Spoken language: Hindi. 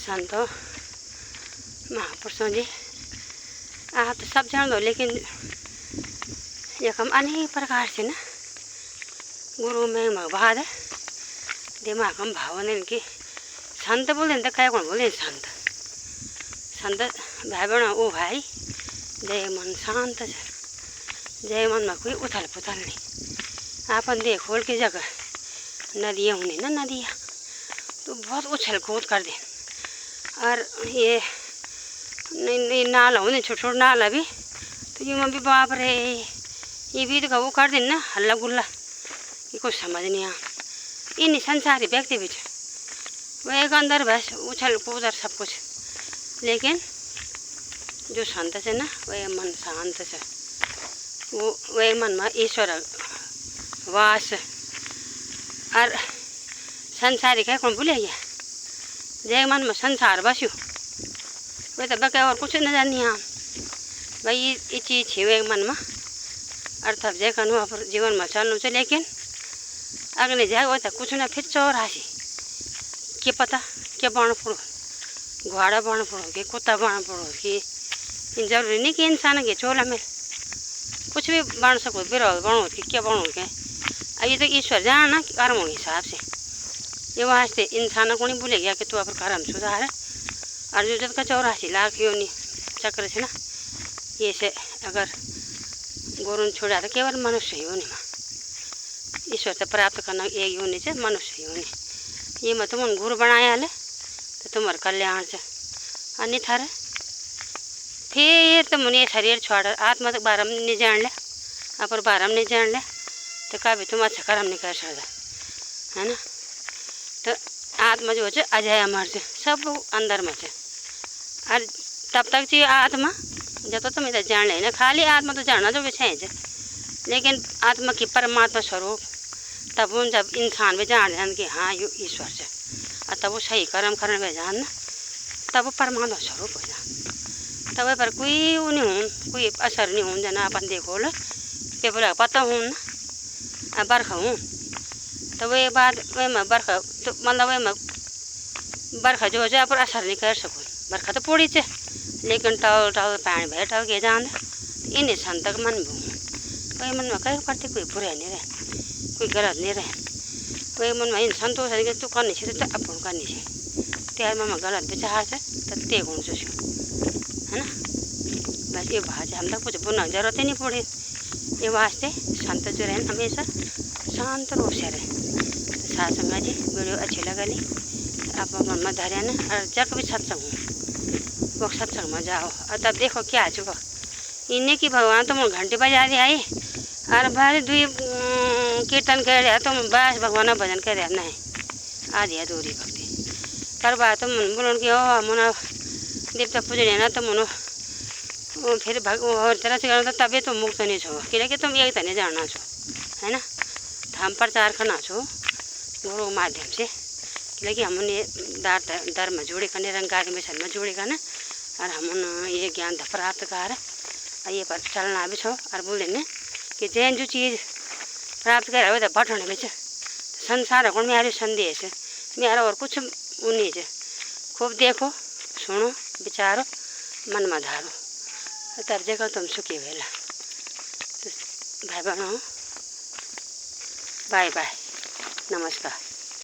संत महापुरुषों जी आप तो सब जान दो, लेकिन यकम अनेक प्रकार से ना गुरु में भाद दिमाग हम भावन इनकी संत बोले तो क्या कौन बोले संत संत भाई बहन ओ भाई जय मन शांत है, जय मन में कोई उथल पुथल नहीं। आपन देखो की जगह नदियाँ होनी ना, नदियाँ तो बहुत उछल कूद कर दें, और ये नाला होने छोटे छोटे नाला भी, तो ये में भी बाप रे ये भी तो वो कर दें ना हल्ला गुल्ला, ये कुछ समझ नहीं आ। इन संसारी व्यक्ति भी वह एक अंदर बस उछल कूद और सब कुछ, लेकिन जो शांत से ना वह मन शांत से, वो वह मन में ईश्वर वास। और संसारी क्या कौन भूले गया, जय मन में संसार बस्यू वह तो बके और कुछ न जानी हम भाई ये चीज़ छे मन में अर्थात जय कनु आप जीवन में चलना चाहिए, लेकिन अगले जाए वो तो कुछ ना फिर चौरासी क्या पता क्या बन पड़ो, घोड़ा बन पड़ो कि कुत्ता बन पड़ो कि जरूरी नहीं कि इंसान के चोला में कुछ भी बन सको, बिरौल बनो कि क्या बनो के, अब ये तो ईश्वर जाना कर्मों हिसाब से। ये वास्ते इंसान को नहीं भूले गया कि तू अपन कर्म सुधार है, और जो जब का 84 लाख योनि चक्र से ना ये से अगर गुरु छोड़ा तो केवल मनुष्य योनि में ईश्वर से प्राप्त करना एक योनि से मनुष्य योनि, ये मैं तुम गुरु बनाया ले तो तुम्हारे कल्याण से अन्यथा रे फिर तुम ये शरीर छोड़ आत्मा तक बारम नहीं जान ले, अपर बारम नहीं जान ले तो कभी तुम अच्छा कर्म नहीं कर सकता है ना। तो आत्मा जो है अजय अमर से सब अंदर में है, और तब तक चाहिए आत्मा जब तो तुम इधर जान लेना, खाली आत्मा तो जानना जो विषय है, लेकिन आत्मा की परमात्मा स्वरूप तब उन जब इंसान भी जान कि हाँ ये ईश्वर से, और तब वो सही कर्म करने में जानना तब वो परमात्मा स्वरूप हो जान, तब पर कोई वो नहीं हो कोई असर नहीं हो जाना। अपन देखो लो पेपर पता हूँ ना बरखा हूँ तो वही बात वही में बरखा तो मतलब वही में बरखा जो है पर असर नहीं कर सको, बरखा तो पूरी चे लेकिन टल टल पानी भे टल के जान इन संतक मन भी वही मन में कहीं करते कोई बुरा नहीं रहे कोई गलत नहीं रहे, वही मन में इन संतोष है कि तू करनी चाहिए तो अपन करनी चाहिए, त्यार में गलत विचार से तो ते गुण से है ना। बस ये बात हम तक कुछ बुना जरूरत ही नहीं पड़ी, ये वास्ते संत जो रहे हमेशा शांत रूप से रहे। तो सासंगा जी वीडियो अच्छी लगली तो आप मन में धरे ना, और जब भी सत्संग हो वो सत्संग में जाओ, और तब देखो क्या चुका इन्हें कि भगवान तुम घंटे बजा रहे आई और भारी दुई कीर्तन कर रहा तुम बस भगवान भजन कर रहा नहीं आधी अधूरी भक्ति करवा तुम बोलो कि ओ मुना देवता पूजने ना तो मुनो फिर और तरह से करना तभी तुम मुक्त नहीं छो, कि तुम एक तरह जाना छो है ना, हम प्रचार करना छो गुरु माध्यम से, लेकिन हमने दर में जोड़े का निरंकार मिशन में जोड़े का ना, और हम ये ज्ञान प्राप्त कर ये पर चलना भी छो, और बोले न कि जैन जो चीज़ प्राप्त कर वो तो बटने में संसार को मेरे संदेश मेरा और कुछ उन्हीं से खूब देखो सुनो विचारो मन में धारो तब जगह तुम सुखी वेला। तो भाई बहनों बाय बाय नमस्कार।